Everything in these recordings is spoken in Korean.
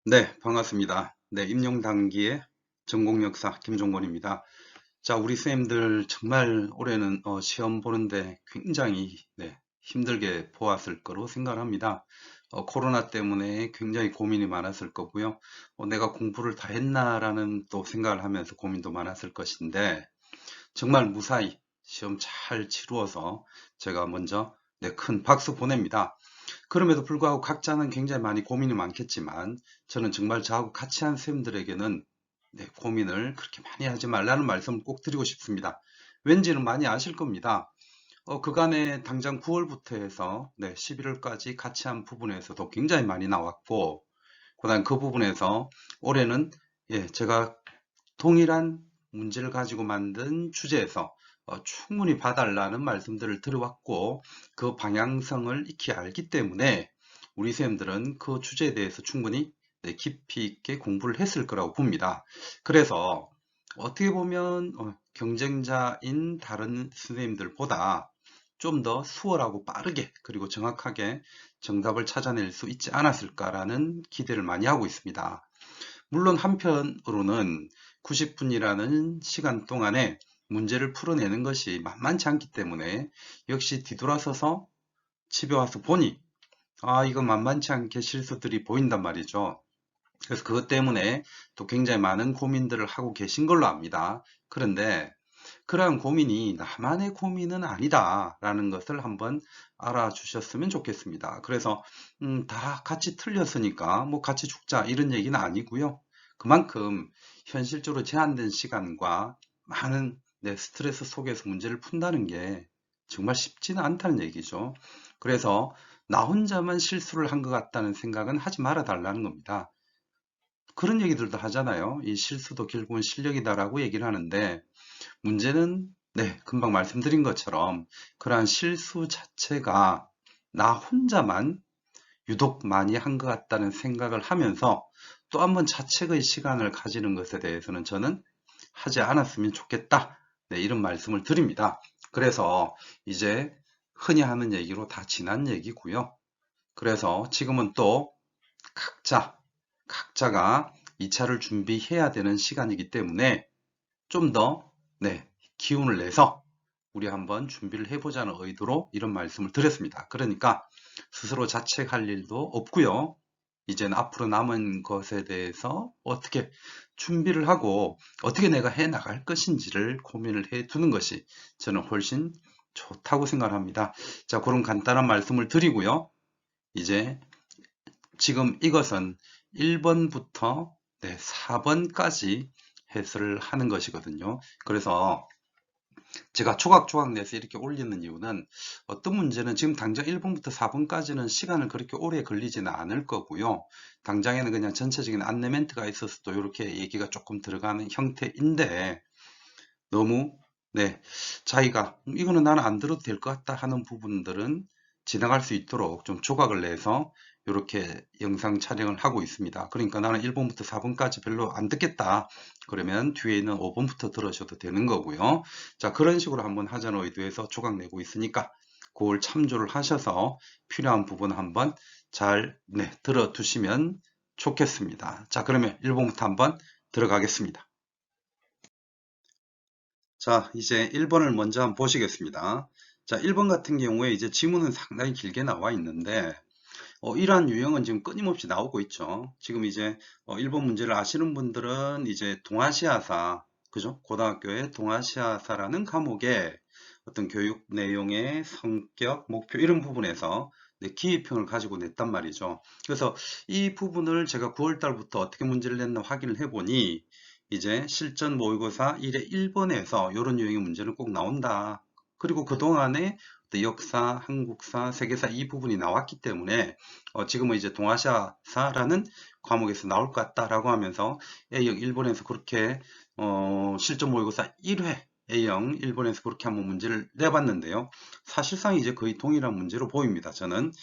네, 반갑습니다. 네, 임용단기의 전공역사 김종건입니다. 자, 우리 쌤들 정말 올해는 시험 보는데 굉장히 힘들게 보았을 거로 생각합니다. 코로나 때문에 굉장히 고민이 많았을 거고요. 내가 공부를 다 했나라는 또 생각을 하면서 고민도 많았을 것인데 정말 무사히 시험 잘 치루어서 제가 먼저 큰 박수 보냅니다. 그럼에도 불구하고 각자는 굉장히 많이 고민이 많겠지만 저는 정말 저하고 같이 한 쌤들에게는 고민을 그렇게 많이 하지 말라는 말씀을 꼭 드리고 싶습니다. 왠지는 많이 아실 겁니다. 그간에 당장 9월부터 해서 11월까지 같이 한 부분에서도 굉장히 많이 나왔고, 그다음 그 부분에서 올해는 제가 동일한 문제를 가지고 만든 주제에서 충분히 봐달라는 말씀들을 드려왔고, 그 방향성을 익히 알기 때문에 우리 쌤들은 그 주제에 대해서 충분히 깊이 있게 공부를 했을 거라고 봅니다. 그래서 어떻게 보면 경쟁자인 다른 선생님들보다 좀 더 수월하고 빠르게 그리고 정확하게 정답을 찾아낼 수 있지 않았을까라는 기대를 많이 하고 있습니다. 물론 한편으로는 90분이라는 시간 동안에 문제를 풀어내는 것이 만만치 않기 때문에 역시 뒤돌아서서 집에 와서 보니 이거 만만치 않게 실수들이 보인단 말이죠. 그래서 그것 때문에 또 굉장히 많은 고민들을 하고 계신 걸로 압니다. 그런데 그러한 고민이 나만의 고민은 아니다라는 것을 한번 알아주셨으면 좋겠습니다. 그래서 다 같이 틀렸으니까 뭐 같이 죽자 이런 얘기는 아니고요. 그만큼 현실적으로 제한된 시간과 많은 스트레스 속에서 문제를 푼다는 게 정말 쉽지는 않다는 얘기죠. 그래서 나 혼자만 실수를 한 것 같다는 생각은 하지 말아 달라는 겁니다. 그런 얘기들도 하잖아요. 이 실수도 결국은 실력이다라고 얘기를 하는데 문제는 금방 말씀드린 것처럼 그러한 실수 자체가 나 혼자만 유독 많이 한 것 같다는 생각을 하면서 또 한번 자책의 시간을 가지는 것에 대해서는 저는 하지 않았으면 좋겠다. 이런 말씀을 드립니다. 그래서 이제 흔히 하는 얘기로 다 지난 얘기고요. 그래서 지금은 또 각자가 2차를 준비해야 되는 시간이기 때문에 좀 더, 기운을 내서 우리 한번 준비를 해보자는 의도로 이런 말씀을 드렸습니다. 그러니까 스스로 자책할 일도 없고요. 이제는 앞으로 남은 것에 대해서 어떻게 준비를 하고 어떻게 내가 해 나갈 것인지를 고민을 해 두는 것이 저는 훨씬 좋다고 생각합니다. 자, 그런 간단한 말씀을 드리고요. 이제 지금 이것은 1번부터 4번까지 해설을 하는 것이거든요. 그래서 제가 조각조각 내서 이렇게 올리는 이유는 어떤 문제는 지금 당장 1번부터 4번까지는 시간을 그렇게 오래 걸리지는 않을 거고요. 당장에는 그냥 전체적인 안내 멘트가 있어서 또 이렇게 얘기가 조금 들어가는 형태인데 너무 자기가 이거는 나는 안 들어도 될 것 같다 하는 부분들은 지나갈 수 있도록 좀 조각을 내서 이렇게 영상 촬영을 하고 있습니다. 그러니까 나는 1번부터 4번까지 별로 안 듣겠다. 그러면 뒤에 있는 5번부터 들으셔도 되는 거고요. 자, 그런 식으로 한번 하자는 의도에서 조각 내고 있으니까 그걸 참조를 하셔서 필요한 부분 한번 잘 들어 두시면 좋겠습니다. 자, 그러면 1번부터 한번 들어가겠습니다. 자, 이제 1번을 먼저 한번 보시겠습니다. 자, 1번 같은 경우에 이제 지문은 상당히 길게 나와 있는데, 이러한 유형은 지금 끊임없이 나오고 있죠. 지금 이제 1번 문제를 아시는 분들은 이제 동아시아사, 그죠? 고등학교의 동아시아사라는 과목에 어떤 교육 내용의 성격, 목표 이런 부분에서 기입형을 가지고 냈단 말이죠. 그래서 이 부분을 제가 9월 달부터 어떻게 문제를 냈나 확인을 해보니 이제 실전 모의고사 1회 1번에서 이런 유형의 문제는 꼭 나온다. 그리고 그동안에 역사, 한국사, 세계사 이 부분이 나왔기 때문에 지금은 이제 동아시아사라는 과목에서 나올 것 같다라고 하면서 A형 1번에서 그렇게 실전 모의고사 1회 A형 1번에서 그렇게 한번 문제를 내봤는데요. 사실상 이제 거의 동일한 문제로 보입니다. 저는.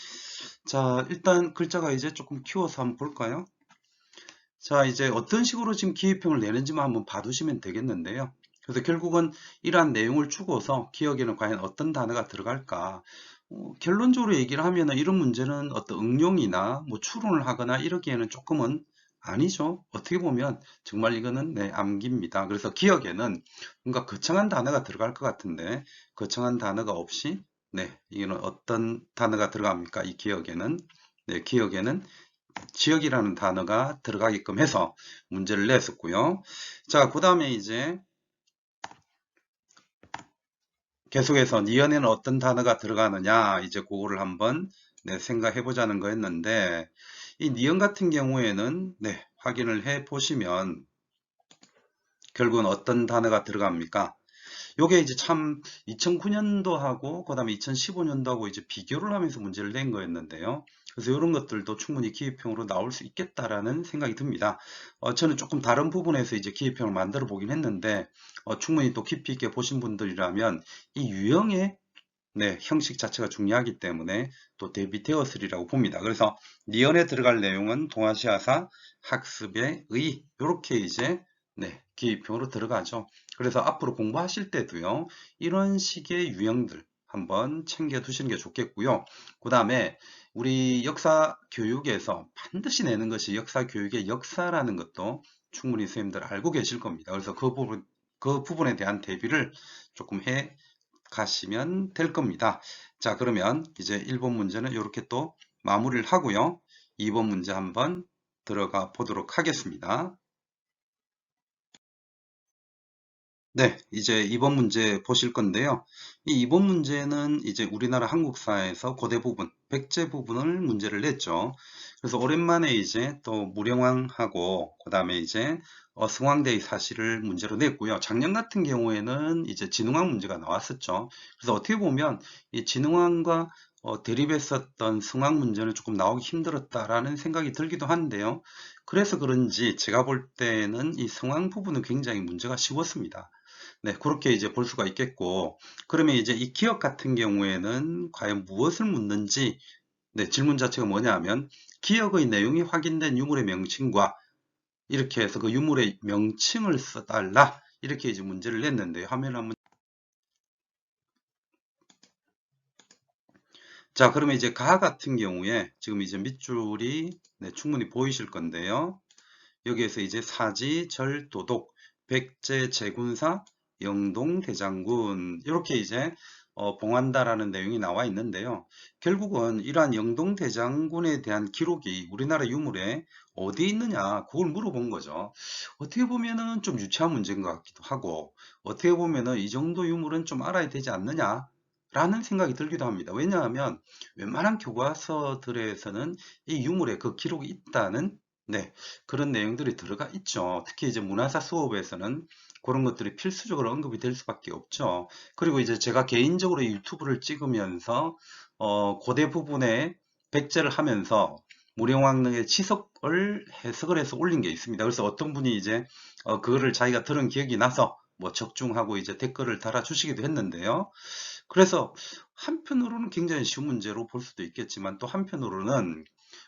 자, 일단 글자가 이제 조금 키워서 한번 볼까요? 자, 이제 어떤 식으로 지금 기입형을 내는지만 한번 봐두시면 되겠는데요. 그래서 결국은 이러한 내용을 주고서 기억에는 과연 어떤 단어가 들어갈까? 결론적으로 얘기를 하면 이런 문제는 어떤 응용이나 뭐 추론을 하거나 이러기에는 조금은 아니죠. 어떻게 보면 정말 이거는 네, 암기입니다. 그래서 기억에는 뭔가 거창한 단어가 들어갈 것 같은데 거창한 단어가 없이 네, 이거는 어떤 단어가 들어갑니까? 이 기억에는 네, 기억에는 지역이라는 단어가 들어가게끔 해서 문제를 냈었고요. 자, 그 다음에 이제 계속해서 니은에는 어떤 단어가 들어가느냐 이제 그거를 한번 네, 생각해 보자는 거였는데 이 니은 같은 경우에는 네, 확인을 해 보시면 결국은 어떤 단어가 들어갑니까? 요게 이제 참 2009년도하고 그다음에 2015년도하고 이제 비교를 하면서 문제를 낸 거였는데요. 그래서 이런 것들도 충분히 기입형으로 나올 수 있겠다라는 생각이 듭니다. 저는 조금 다른 부분에서 이제 기입형을 만들어 보긴 했는데 충분히 또 깊이 있게 보신 분들이라면 이 유형의 네, 형식 자체가 중요하기 때문에 또 대비되었으리라고 봅니다. 그래서 니언에 들어갈 내용은 동아시아사 학습의 의 이렇게 이제 네, 기입형으로 들어가죠. 그래서 앞으로 공부하실 때도요. 이런 식의 유형들 한번 챙겨 두시는 게 좋겠고요. 그 다음에 우리 역사 교육에서 반드시 내는 것이 역사 교육의 역사라는 것도 충분히 선생님들 알고 계실 겁니다. 그래서 그 부분에 대한 대비를 조금 해 가시면 될 겁니다. 자, 그러면 이제 1번 문제는 이렇게 또 마무리를 하고요. 2번 문제 한번 들어가 보도록 하겠습니다. 네, 이제 2번 문제 보실 건데요. 이 2번 문제는 이제 우리나라 한국사에서 고대 부분, 백제 부분을 문제를 냈죠. 그래서 오랜만에 이제 또 무령왕하고 그다음에 이제 성왕대의 사실을 문제로 냈고요. 작년 같은 경우에는 이제 진흥왕 문제가 나왔었죠. 그래서 어떻게 보면 이 진흥왕과 대립했었던 성왕 문제는 조금 나오기 힘들었다라는 생각이 들기도 한데요. 그래서 그런지 제가 볼 때는 이 성왕 부분은 굉장히 문제가 쉬웠습니다. 네, 그렇게 이제 볼 수가 있겠고, 그러면 이제 이 기억 같은 경우에는 과연 무엇을 묻는지, 네, 질문 자체가 뭐냐 하면, 기억의 내용이 확인된 유물의 명칭과 이렇게 해서 그 유물의 명칭을 써달라. 이렇게 이제 문제를 냈는데요. 화면 한번. 자, 그러면 이제 가 같은 경우에 지금 이제 밑줄이 네, 충분히 보이실 건데요. 여기에서 이제 사지, 절, 도독, 백제, 제군사, 영동, 대장군 이렇게 이제 봉한다라는 내용이 나와 있는데요. 결국은 이러한 영동 대장군에 대한 기록이 우리나라 유물에 어디 있느냐 그걸 물어본 거죠. 어떻게 보면은 좀 유치한 문제인 것 같기도 하고 어떻게 보면은 이 정도 유물은 좀 알아야 되지 않느냐 라는 생각이 들기도 합니다. 왜냐하면 웬만한 교과서들에서는 이 유물에 그 기록이 있다는 네, 그런 내용들이 들어가 있죠. 특히 이제 문화사 수업에서는 그런 것들이 필수적으로 언급이 될 수밖에 없죠. 그리고 이제 제가 개인적으로 유튜브를 찍으면서 고대 부분에 백제를 하면서 무령왕릉의 치석을 해석을 해서 올린 게 있습니다. 그래서 어떤 분이 이제 그거를 자기가 들은 기억이 나서 뭐 적중하고 이제 댓글을 달아주시기도 했는데요. 그래서 한편으로는 굉장히 쉬운 문제로 볼 수도 있겠지만 또 한편으로는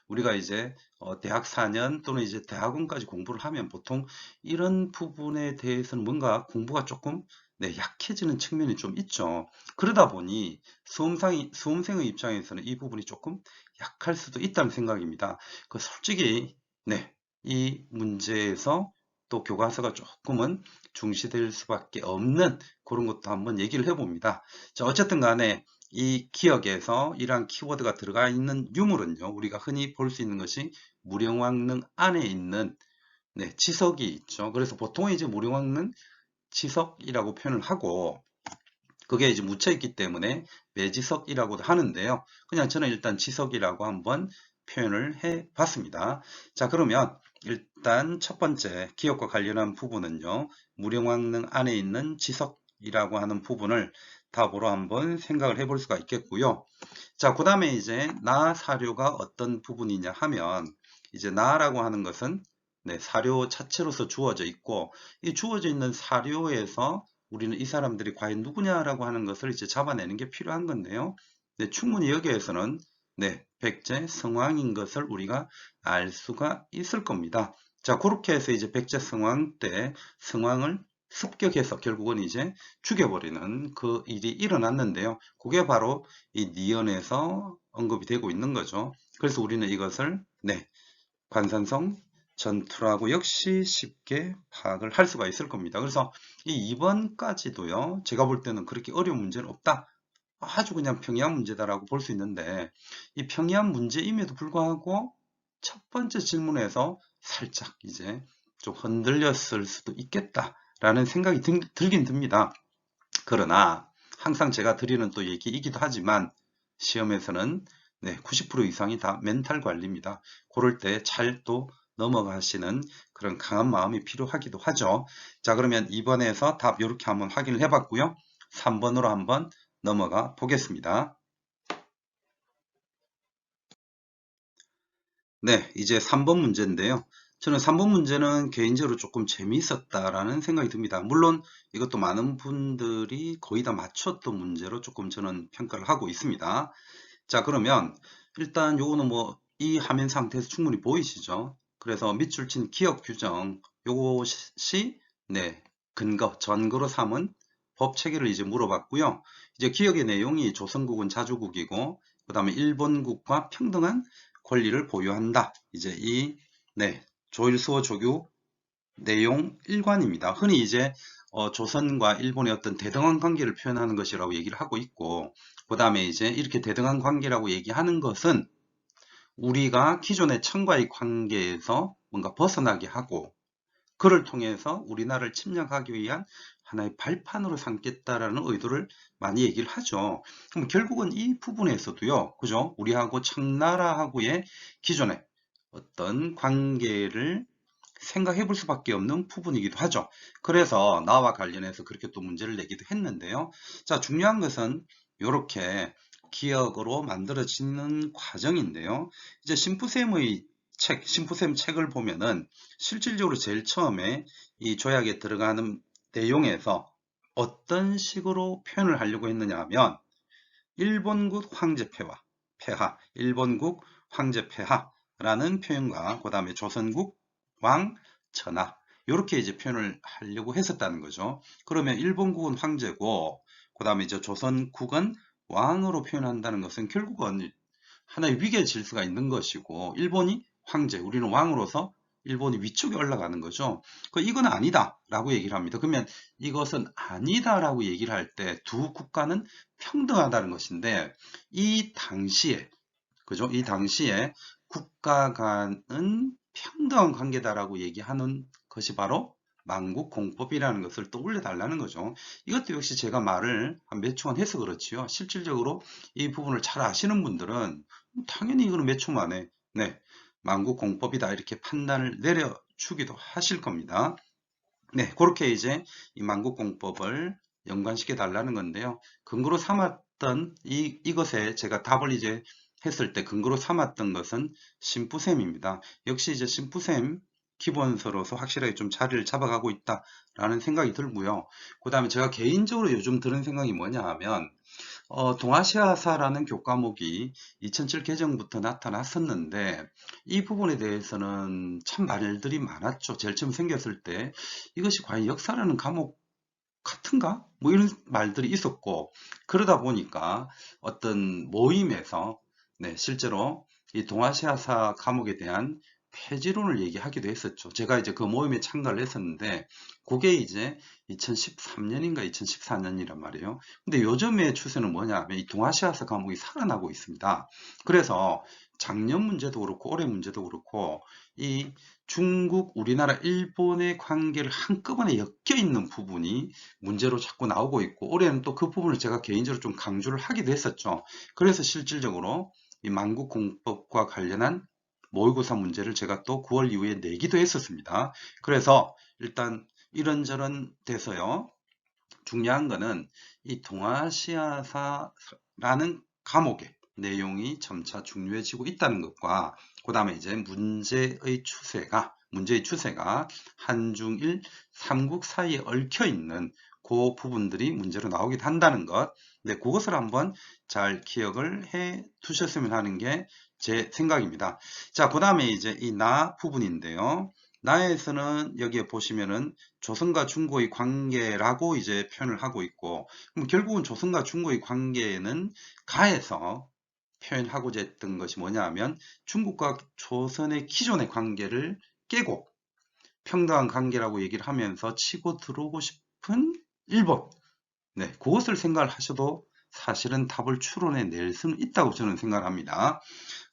우리가 이제 대학 4년 또는 이제 대학원까지 공부를 하면 보통 이런 부분에 대해서는 뭔가 공부가 조금 네, 약해지는 측면이 좀 있죠. 그러다 보니 수험생의 입장에서는 이 부분이 조금 약할 수도 있다는 생각입니다. 그 솔직히 네, 이 문제에서 또 교과서가 조금은 중시될 수밖에 없는 그런 것도 한번 얘기를 해봅니다. 자, 어쨌든 간에 이 기억에서 이러한 키워드가 들어가 있는 유물은요, 우리가 흔히 볼 수 있는 것이 무령왕릉 안에 있는 네, 치석이 있죠. 그래서 보통 이제 무령왕릉 치석이라고 표현을 하고, 그게 이제 묻혀 있기 때문에 매지석이라고도 하는데요. 그냥 저는 일단 지석이라고 한번 표현을 해 봤습니다. 자, 그러면 일단 첫 번째 기억과 관련한 부분은요, 무령왕릉 안에 있는 지석이라고 하는 부분을 답으로 한번 생각을 해볼 수가 있겠고요. 자, 그 다음에 이제 나 사료가 어떤 부분이냐 하면 이제 나라고 하는 것은 네, 사료 자체로서 주어져 있고 이 주어져 있는 사료에서 우리는 이 사람들이 과연 누구냐라고 하는 것을 이제 잡아내는 게 필요한 건데요. 네, 충분히 여기에서는 네, 백제 성왕인 것을 우리가 알 수가 있을 겁니다. 자, 그렇게 해서 이제 백제 성왕 때 성왕을 습격해서 결국은 이제 죽여버리는 그 일이 일어났는데요. 그게 바로 이 니언에서 언급이 되고 있는 거죠. 그래서 우리는 이것을 네, 관산성 전투라고 역시 쉽게 파악을 할 수가 있을 겁니다. 그래서 이 2번까지도요, 제가 볼 때는 그렇게 어려운 문제는 없다. 아주 그냥 평이한 문제다라고 볼 수 있는데, 이 평이한 문제임에도 불구하고 첫 번째 질문에서 살짝 이제 좀 흔들렸을 수도 있겠다라는 생각이 들긴 듭니다. 그러나 항상 제가 드리는 또 얘기이기도 하지만 시험에서는 90% 이상이 다 멘탈 관리입니다. 그럴 때 잘 또 넘어가시는 그런 강한 마음이 필요하기도 하죠. 자, 그러면 2번에서 답 이렇게 한번 확인을 해봤고요. 3번으로 한번 넘어가 보겠습니다. 네, 이제 3번 문제인데요. 저는 3번 문제는 개인적으로 조금 재미있었다라는 생각이 듭니다. 물론 이것도 많은 분들이 거의 다 맞췄던 문제로 조금 저는 평가를 하고 있습니다. 자, 그러면 일단 요거는 뭐 이 화면 상태에서 충분히 보이시죠? 그래서 밑줄 친 기억 규정 요것이 근거, 전거로 삼은 법 체계를 이제 물어봤고요. 이제 기억의 내용이 조선국은 자주국이고 그다음에 일본국과 평등한 권리를 보유한다. 이제 이 조일수호 조교 내용 일관입니다. 흔히 이제 조선과 일본의 어떤 대등한 관계를 표현하는 것이라고 얘기를 하고 있고, 그 다음에 이제 이렇게 대등한 관계라고 얘기하는 것은 우리가 기존의 청과의 관계에서 뭔가 벗어나게 하고, 그를 통해서 우리나라를 침략하기 위한 하나의 발판으로 삼겠다라는 의도를 많이 얘기를 하죠. 그럼 결국은 이 부분에서도요, 그죠? 우리하고 청나라하고의 기존의 어떤 관계를 생각해 볼 수밖에 없는 부분이기도 하죠. 그래서 나와 관련해서 그렇게 또 문제를 내기도 했는데요. 자, 중요한 것은 이렇게 기억으로 만들어지는 과정인데요. 이제 신부쌤의 책, 신부쌤 책을 보면은 실질적으로 제일 처음에 이 조약에 들어가는 내용에서 어떤 식으로 표현을 하려고 했느냐 하면 일본국 황제 폐하, 일본국 황제 폐하라는 표현과 그 다음에 조선국 왕 전하 이렇게 이제 표현을 하려고 했었다는 거죠. 그러면 일본국은 황제고 그 다음에 이제 조선국은 왕으로 표현한다는 것은 결국은 하나의 위계 질서가 있는 것이고 일본이 황제, 우리는 왕으로서 일본이 위쪽에 올라가는 거죠. 이건 아니다 라고 얘기를 합니다. 그러면 이것은 아니다 라고 얘기를 할 때 두 국가는 평등하다는 것인데 이 당시에 그죠? 이 당시에 국가 간은 평등한 관계다라고 얘기하는 것이 바로 만국공법이라는 것을 떠올려 달라는 거죠. 이것도 역시 제가 말을 한 몇 초간 해서 그렇지요. 실질적으로 이 부분을 잘 아시는 분들은 당연히 이거는 몇 초 만에 만국공법이다 이렇게 판단을 내려주기도 하실 겁니다. 그렇게 이제 이 만국공법을 연관시켜 달라는 건데요. 근거로 삼았던 이것에 제가 답을 이제 했을 때 근거로 삼았던 것은 심부셈입니다. 역시 이제 심부셈 기본서로서 확실하게 좀 자리를 잡아가고 있다라는 생각이 들고요. 그 다음에 제가 개인적으로 요즘 드는 생각이 뭐냐 하면 동아시아사라는 교과목이 2007 개정부터 나타났었는데 이 부분에 대해서는 참 말들이 많았죠. 제일 처음 생겼을 때 이것이 과연 역사라는 과목 같은가? 뭐 이런 말들이 있었고 그러다 보니까 어떤 모임에서 실제로 이 동아시아사 과목에 대한 폐지론을 얘기하기도 했었죠. 제가 이제 그 모임에 참가를 했었는데 그게 이제 2013년인가 2014년이란 말이에요. 근데 요즘의 추세는 뭐냐 하면 이 동아시아사 과목이 살아나고 있습니다. 그래서 작년 문제도 그렇고 올해 문제도 그렇고 이 중국, 우리나라, 일본의 관계를 한꺼번에 엮여 있는 부분이 문제로 자꾸 나오고 있고 올해는 또 그 부분을 제가 개인적으로 좀 강조를 하기도 했었죠. 그래서 실질적으로 이 만국공법과 관련한 모의고사 문제를 제가 또 9월 이후에 내기도 했었습니다. 그래서 일단 이런저런 돼서요. 중요한 거는 이 동아시아사라는 과목의 내용이 점차 중요해지고 있다는 것과 그 다음에 이제 문제의 추세가 한중일 삼국 사이에 얽혀 있는 그 부분들이 문제로 나오기도 한다는 것. 그것을 한번 잘 기억을 해 두셨으면 하는 게 제 생각입니다. 자, 그 다음에 이제 이 나 부분인데요. 나에서는 여기에 보시면은 조선과 중국의 관계라고 이제 표현을 하고 있고, 그럼 결국은 조선과 중국의 관계는 가에서 표현하고자 했던 것이 뭐냐 하면 중국과 조선의 기존의 관계를 깨고 평등한 관계라고 얘기를 하면서 치고 들어오고 싶은 일본. 네, 그것을 생각을 하셔도 사실은 답을 추론해낼 수는 있다고 저는 생각을 합니다.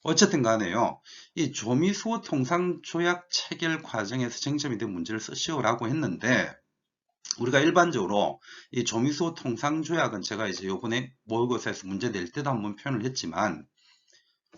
어쨌든 간에요. 이 조미수호 통상조약 체결 과정에서 쟁점이 된 문제를 쓰시오라고 했는데, 우리가 일반적으로 이 조미수호 통상조약은 제가 이제 요번에 모의고사에서 문제 낼 때도 한번 표현을 했지만,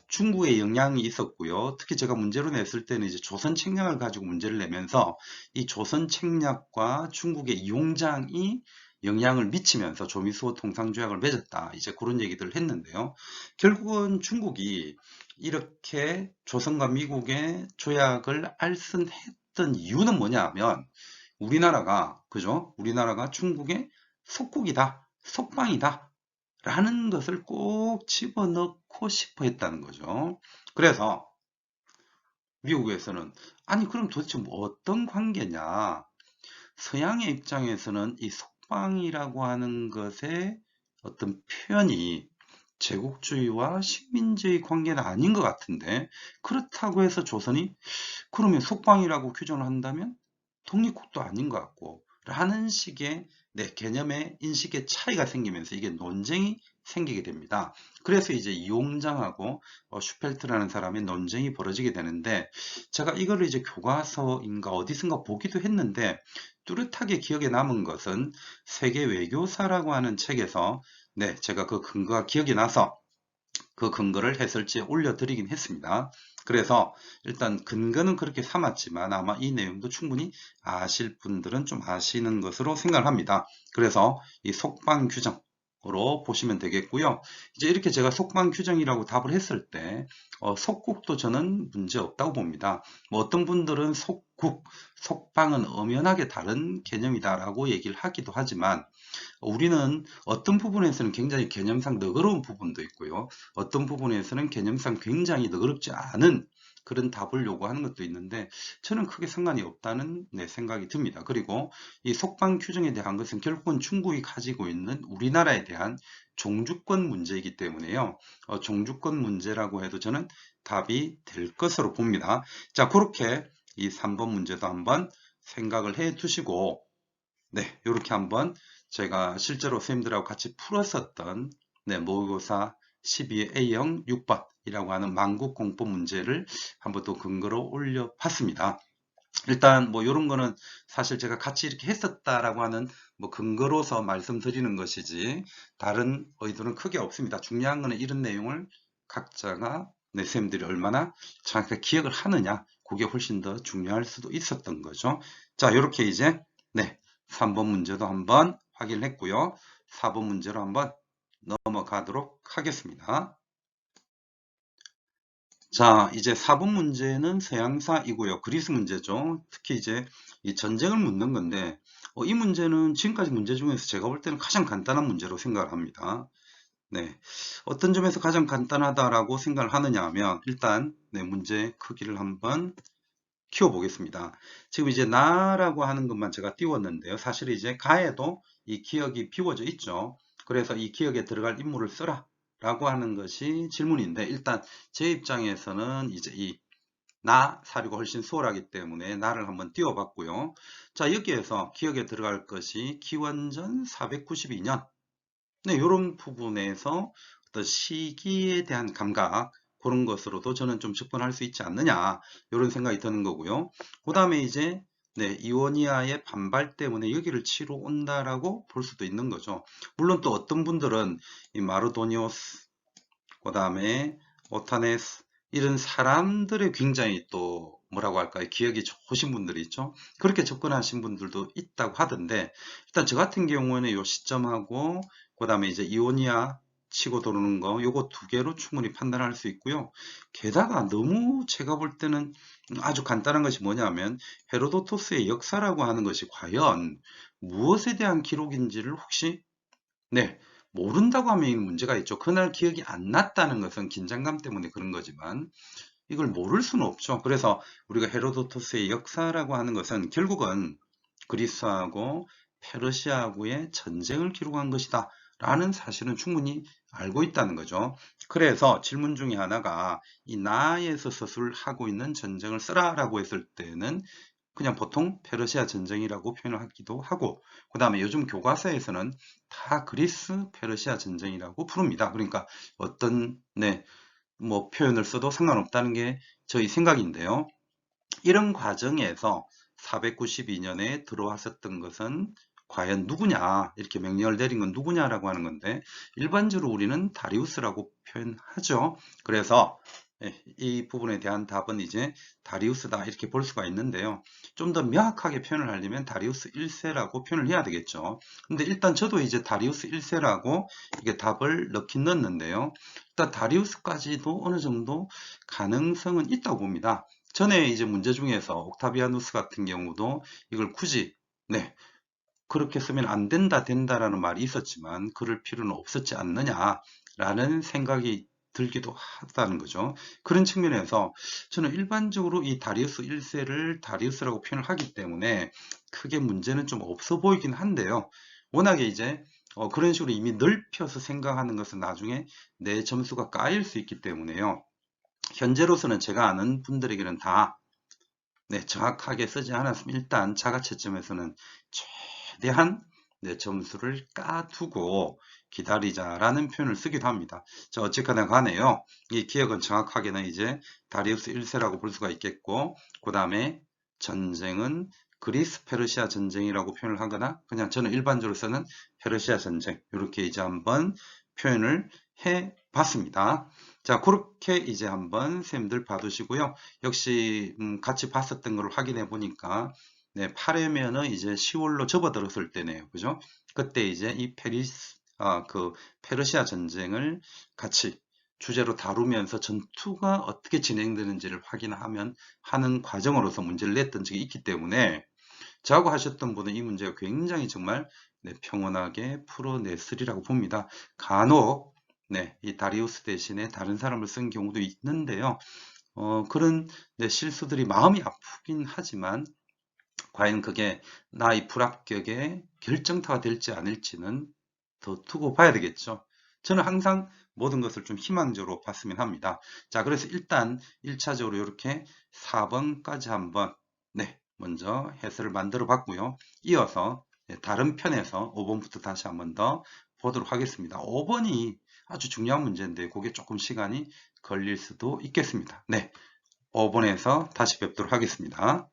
중국의 영향이 있었고요. 특히 제가 문제로 냈을 때는 이제 조선 책략을 가지고 문제를 내면서 이 조선 책략과 중국의 이용장이 영향을 미치면서 조미수호 통상조약을 맺었다. 이제 그런 얘기들을 했는데요. 결국은 중국이 이렇게 조선과 미국의 조약을 알선했던 이유는 뭐냐면 우리나라가 그죠? 우리나라가 중국의 속국이다, 속방이다 라는 것을 꼭 집어넣고 싶어 했다는 거죠. 그래서 미국에서는 아니 그럼 도대체 뭐 어떤 관계냐, 서양의 입장에서는 이 속방이라고 하는 것의 어떤 표현이 제국주의와 식민지의 관계는 아닌 것 같은데, 그렇다고 해서 조선이 그러면 속방이라고 규정을 한다면 독립국도 아닌 것 같고 라는 식의 개념의 인식의 차이가 생기면서 이게 논쟁이 생기게 됩니다. 그래서 이제 이용장하고 슈펠트라는 사람의 논쟁이 벌어지게 되는데, 제가 이거를 이제 교과서인가 어디선가 보기도 했는데 뚜렷하게 기억에 남은 것은 세계 외교사라고 하는 책에서 제가 그 근거가 기억이 나서 그 근거를 해설지에 올려드리긴 했습니다. 그래서 일단 근거는 그렇게 삼았지만 아마 이 내용도 충분히 아실 분들은 좀 아시는 것으로 생각을 합니다. 그래서 이 속방 규정으로 보시면 되겠고요. 이제 이렇게 제가 속방 규정이라고 답을 했을 때 속국도 저는 문제 없다고 봅니다. 뭐 어떤 분들은 속국, 속방은 엄연하게 다른 개념이다라고 얘기를 하기도 하지만 우리는 어떤 부분에서는 굉장히 개념상 너그러운 부분도 있고요. 어떤 부분에서는 개념상 굉장히 너그럽지 않은 그런 답을 요구하는 것도 있는데 저는 크게 상관이 없다는 생각이 듭니다. 그리고 이 속방 규정에 대한 것은 결국은 중국이 가지고 있는 우리나라에 대한 종주권 문제이기 때문에요. 종주권 문제라고 해도 저는 답이 될 것으로 봅니다. 자, 그렇게 이 3번 문제도 한번 생각을 해 두시고 이렇게 한번 제가 실제로 선생님들하고 같이 풀었었던 모의고사 12의 A형 6번이라고 하는 만국 공법 문제를 한번 또 근거로 올려봤습니다. 일단 뭐 이런 거는 사실 제가 같이 이렇게 했었다라고 하는 뭐 근거로서 말씀드리는 것이지 다른 의도는 크게 없습니다. 중요한 거는 이런 내용을 각자가 선생님들이 얼마나 정확하게 기억을 하느냐, 그게 훨씬 더 중요할 수도 있었던 거죠. 자, 이렇게 이제 3번 문제도 한번 확인했고요. 4번 문제로 한번 넘어가도록 하겠습니다. 자, 이제 4번 문제는 서양사이고요. 그리스 문제죠. 특히 이제 이 전쟁을 묻는 건데, 이 문제는 지금까지 문제 중에서 제가 볼 때는 가장 간단한 문제로 생각을 합니다. 어떤 점에서 가장 간단하다라고 생각을 하느냐 하면, 일단, 문제 크기를 한번 키워보겠습니다. 지금 이제 나라고 하는 것만 제가 띄웠는데요. 사실 이제 가에도 이 기억이 비워져 있죠. 그래서 이 기억에 들어갈 인물을 써라 라고 하는 것이 질문인데, 일단 제 입장에서는 이제 이 나 사료가 훨씬 수월하기 때문에 나를 한번 띄워봤고요. 자, 여기에서 기억에 들어갈 것이 기원전 492년 이런 부분에서 어떤 시기에 대한 감각, 그런 것으로도 저는 좀 접근할 수 있지 않느냐, 이런 생각이 드는 거고요. 그 다음에 이제 이오니아의 반발 때문에 여기를 치러 온다라고 볼 수도 있는 거죠. 물론 또 어떤 분들은 이 마르도니오스, 그 다음에 오타네스, 이런 사람들의 굉장히 또 뭐라고 할까요? 기억이 좋으신 분들이 있죠. 그렇게 접근하신 분들도 있다고 하던데, 일단 저 같은 경우는 이 시점하고 그 다음에 이제 이오니아 치고 도는 거, 요거 두 개로 충분히 판단할 수 있고요. 게다가 너무 제가 볼 때는 아주 간단한 것이 뭐냐면 헤로도토스의 역사라고 하는 것이 과연 무엇에 대한 기록인지를 혹시 모른다고 하면 문제가 있죠. 그날 기억이 안 났다는 것은 긴장감 때문에 그런 거지만 이걸 모를 수는 없죠. 그래서 우리가 헤로도토스의 역사라고 하는 것은 결국은 그리스하고 페르시아하고의 전쟁을 기록한 것이다 라는 사실은 충분히 알고 있다는 거죠. 그래서 질문 중에 하나가 이 나에서 서술하고 있는 전쟁을 쓰라라고 했을 때는 그냥 보통 페르시아 전쟁이라고 표현을 하기도 하고, 그 다음에 요즘 교과서에서는 다 그리스 페르시아 전쟁이라고 부릅니다. 그러니까 어떤 뭐 표현을 써도 상관없다는 게 저희 생각인데요. 이런 과정에서 492년에 들어왔었던 것은 과연 누구냐, 이렇게 명령을 내린 건 누구냐라고 하는 건데, 일반적으로 우리는 다리우스라고 표현하죠. 그래서 이 부분에 대한 답은 이제 다리우스다, 이렇게 볼 수가 있는데요. 좀 더 명확하게 표현을 하려면 다리우스 1세라고 표현을 해야 되겠죠. 근데 일단 저도 이제 다리우스 1세라고 이게 답을 넣긴 넣었는데요. 일단 다리우스까지도 어느 정도 가능성은 있다고 봅니다. 전에 이제 문제 중에서 옥타비아누스 같은 경우도 이걸 굳이 그렇게 쓰면 안 된다, 된다라는 말이 있었지만 그럴 필요는 없었지 않느냐라는 생각이 들기도 하다는 거죠. 그런 측면에서 저는 일반적으로 이 다리우스 1세를 다리우스라고 표현을 하기 때문에 크게 문제는 좀 없어 보이긴 한데요. 워낙에 이제 그런 식으로 이미 넓혀서 생각하는 것은 나중에 내 점수가 까일 수 있기 때문에요. 현재로서는 제가 아는 분들에게는 다 정확하게 쓰지 않았으면 일단 자가채점에서는 최대한 점수를 까두고 기다리자라는 표현을 쓰기도 합니다. 자, 어쨌거나 간에요. 이 기억은 정확하게는 이제 다리우스 1세라고 볼 수가 있겠고, 그 다음에 전쟁은 그리스 페르시아 전쟁이라고 표현을 하거나 그냥 저는 일반적으로 쓰는 페르시아 전쟁, 이렇게 이제 한번 표현을 해 봤습니다. 자, 그렇게 이제 한번 쌤들 봐두시고요. 역시 같이 봤었던 걸 확인해 보니까 8회면은 이제 10월로 접어들었을 때네요. 그죠? 그때 이제 이 페르시아 전쟁을 같이 주제로 다루면서 전투가 어떻게 진행되는지를 확인하면 하는 과정으로서 문제를 냈던 적이 있기 때문에 저하고 하셨던 분은 이 문제가 굉장히 정말 평온하게 풀어냈으리라고 봅니다. 간혹 이 다리우스 대신에 다른 사람을 쓴 경우도 있는데요. 그런 실수들이 마음이 아프긴 하지만 과연 그게 나의 불합격의 결정타가 될지 아닐지는 더 두고 봐야 되겠죠. 저는 항상 모든 것을 좀 희망적으로 봤으면 합니다. 자, 그래서 일단 1차적으로 이렇게 4번까지 한번 먼저 해설을 만들어 봤고요. 이어서 다른 편에서 5번부터 다시 한번 더 보도록 하겠습니다. 5번이 아주 중요한 문제인데 그게 조금 시간이 걸릴 수도 있겠습니다. 5번에서 다시 뵙도록 하겠습니다.